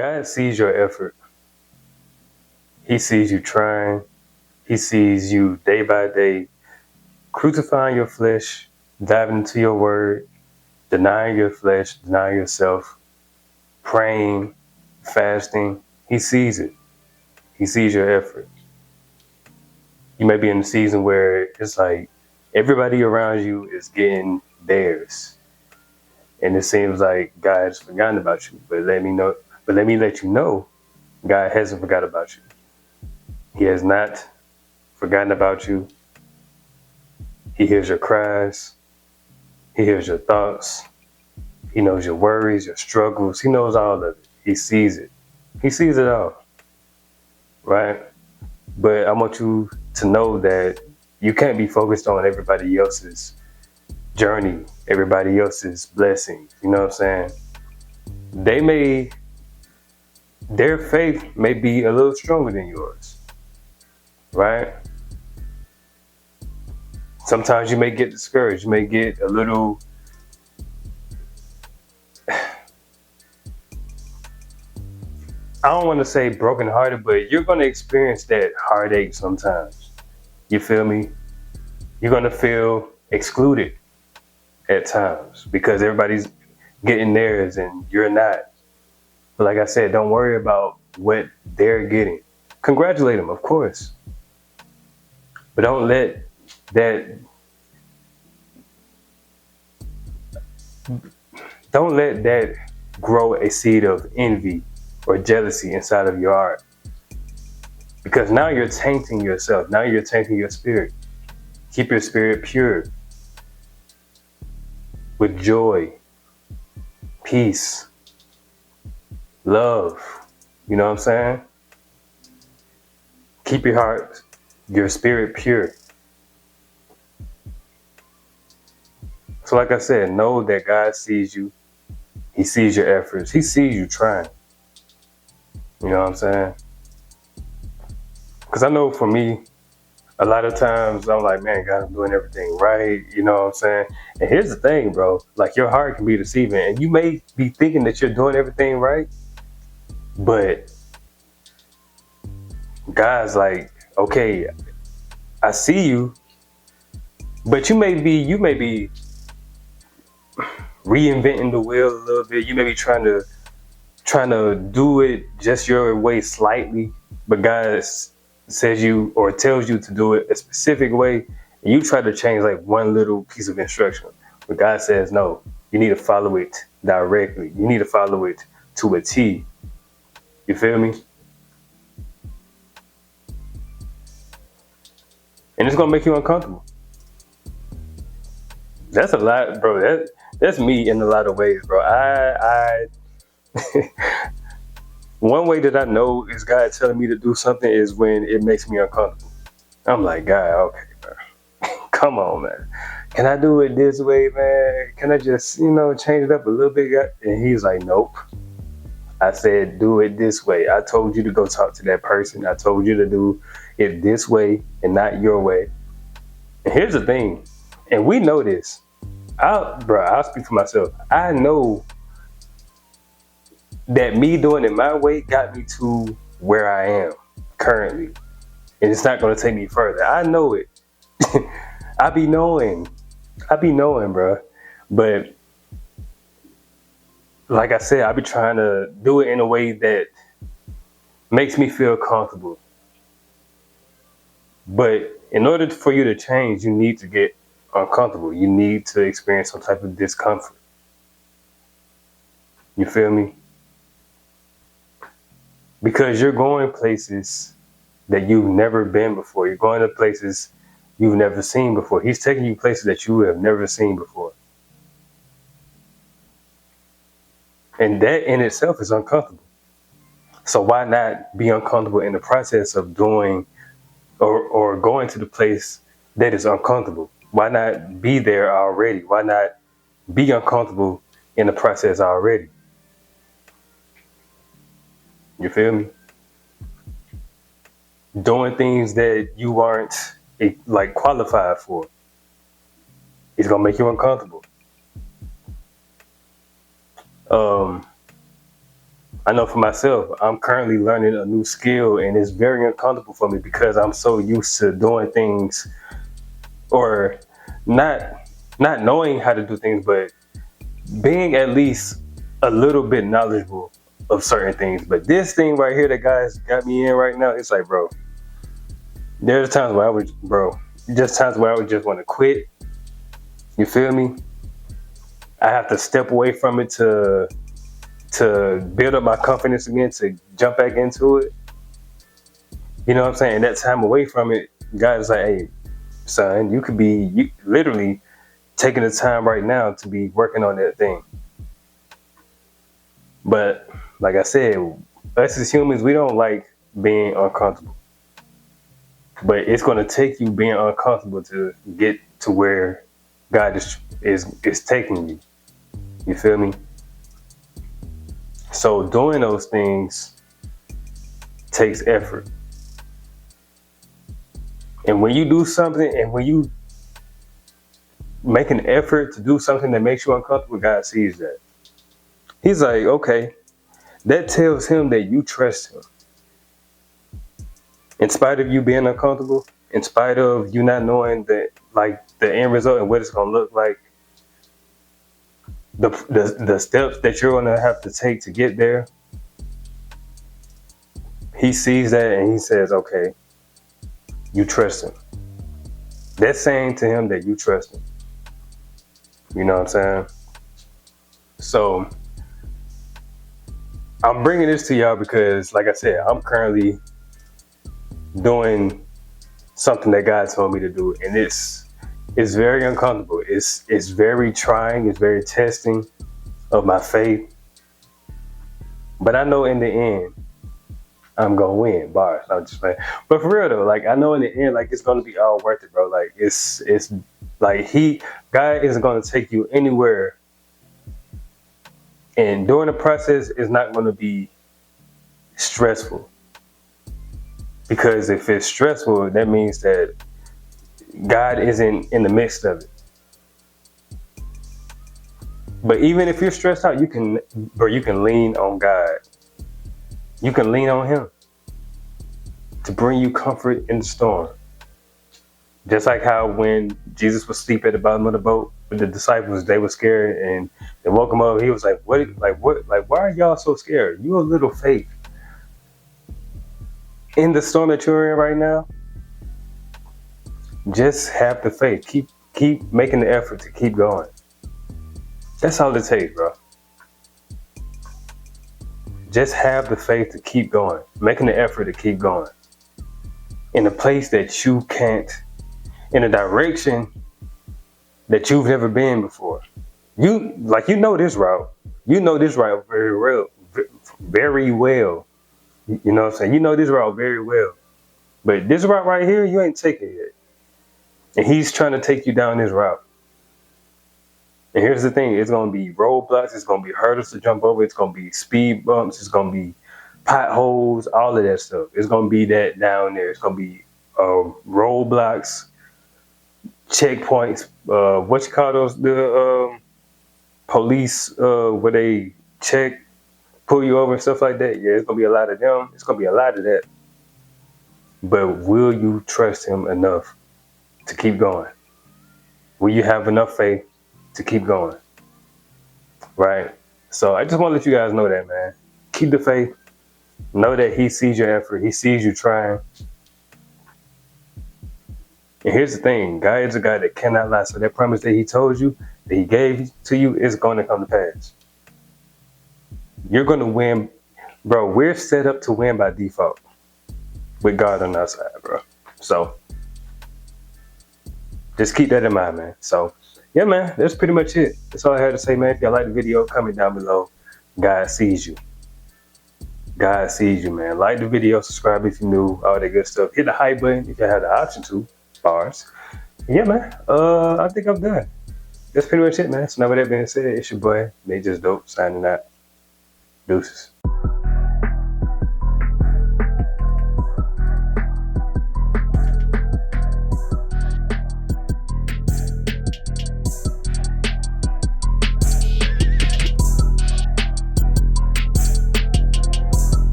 God sees your effort. He sees you trying. He sees you day by day crucifying your flesh, diving into your word, denying your flesh, denying yourself, praying, fasting. He sees it. He sees your effort. You may be in a season where it's like everybody around you is getting theirs. And it seems like God has forgotten about you. Let me let you know, God hasn't forgotten about you. He has not forgotten about you. He hears your cries. He hears your thoughts. He knows your worries, your struggles. He knows all of it. He sees it. He sees it all. Right? But I want you to know that you can't be focused on everybody else's journey, everybody else's blessings. You know what I'm saying? Their faith may be a little stronger than yours. Right? Sometimes you may get discouraged. You may get a little, I don't want to say brokenhearted, but you're going to experience that heartache sometimes. You feel me? You're going to feel excluded at times because everybody's getting theirs and you're not. But like I said, don't worry about what they're getting. Congratulate them, of course. But don't let that grow a seed of envy or jealousy inside of your heart. Because now you're tainting yourself. Now you're tainting your spirit. Keep your spirit pure with joy, peace, love. You know what I'm saying? Keep your heart, your spirit pure. So like I said, know that God sees you. He sees your efforts. He sees you trying. You know what I'm saying? Because I know for me, a lot of times I'm like, man, God, I'm doing everything right. You know what I'm saying? And here's the thing, bro. Like, your heart can be deceiving. And you may be thinking that you're doing everything right. But God's like, okay, I see you. But you may be reinventing the wheel a little bit. You may be trying to do it just your way slightly. But God says you or tells you to do it a specific way, and you try to change like one little piece of instruction. But God says, no, you need to follow it directly. You need to follow it to a T. You feel me? And it's gonna make you uncomfortable. That's a lot, bro. That's me in a lot of ways, bro. I One way that I know is God telling me to do something is when it makes me uncomfortable. I'm like, God, okay, bro. Come on, man. Can I do it this way, man? Can I just, change it up a little bit? And he's like, nope. I said, do it this way. I told you to go talk to that person. I told you to do it this way and not your way. And here's the thing, and we know this. I'll speak for myself. I know that me doing it my way got me to where I am currently. And it's not going to take me further. I know it. I be knowing, bro. But like I said, I be trying to do it in a way that makes me feel comfortable. But in order for you to change, you need to get uncomfortable. You need to experience some type of discomfort. You feel me? Because you're going places that you've never been before. You're going to places you've never seen before. He's taking you places that you have never seen before. And that in itself is uncomfortable. So why not be uncomfortable in the process of doing or going to the place that is uncomfortable? Why not be there already? Why not be uncomfortable in the process already? You feel me? Doing things that you aren't like qualified for. It's gonna make you uncomfortable. I know for myself, I'm currently learning a new skill, and it's very uncomfortable for me because I'm so used to doing things, or not not knowing how to do things, but being at least a little bit knowledgeable of certain things. But this thing right here that guys got me in right now, it's like, bro, there's times where just times where I would just want to quit. You feel me? I have to step away from it to build up my confidence again, to jump back into it. You know what I'm saying? That time away from it, God is like, hey, son, you literally taking the time right now to be working on that thing. But like I said, us as humans, we don't like being uncomfortable. But it's going to take you being uncomfortable to get to where God is taking you. You feel me? So doing those things takes effort. And when you do something, and when you make an effort to do something that makes you uncomfortable, God sees that. He's like, okay, that tells him that you trust him. In spite of you being uncomfortable, in spite of you not knowing that, like, the end result and what it's gonna look like, the steps that you're gonna have to take to get there, he sees that and he says, okay, you trust him. That's saying to him that you trust him. You know what I'm saying? So I'm bringing this to y'all because, like I said, I'm currently doing something that God told me to do, and it's very uncomfortable. It's very trying. It's very testing of my faith. But I know in the end, I'm gonna win. Bars. I'm just playing. But for real though, like, I know in the end, like, it's gonna be all worth it, bro. Like, it's like God isn't gonna take you anywhere, and during the process, it's not gonna be stressful. Because if it's stressful, that means that God isn't in the midst of it. But even if you're stressed out, you can lean on God. You can lean on him to bring you comfort in the storm. Just like how when Jesus was asleep at the bottom of the boat with the disciples, they were scared and they woke him up. He was like, what, why are y'all so scared? You a little faith. In the storm that you're in right now, just have the faith. Keep making the effort to keep going. That's all it takes, bro. Just have the faith to keep going, making the effort to keep going. In a place that you can't, in a direction that you've never been before. You know this route. You know this route very well. Very well. You know what I'm saying? You know this route very well. But this route right here, you ain't taking it yet. And he's trying to take you down this route. And here's the thing, it's gonna be roadblocks, it's gonna be hurdles to jump over, it's gonna be speed bumps, it's gonna be potholes, all of that stuff. It's gonna be that down there. It's gonna be roadblocks, checkpoints, what you call those, the police, where they check, pull you over and stuff like that. Yeah, it's gonna be a lot of them. It's gonna be a lot of that. But will you trust him enough to keep going? Will you have enough faith to keep going? Right? So I just want to let you guys know that, man. Keep the faith. Know that he sees your effort. He sees you trying. And here's the thing. God is a guy that cannot lie. So that promise that he told you, that he gave to you, is going to come to pass. You're going to win. Bro, we're set up to win by default with God on our side, bro. So just keep that in mind, man. So yeah, man, that's pretty much it. That's all I had to say, man. If y'all like the video, comment down below. God sees you. God sees you, man. Like the video, subscribe if you're new, all that good stuff. Hit the hype button if you have the option to. Bars. Yeah, man. I think I'm done. That's pretty much it, man. So now with that being said, it's your boy, They Just Dope, signing out. Deuces.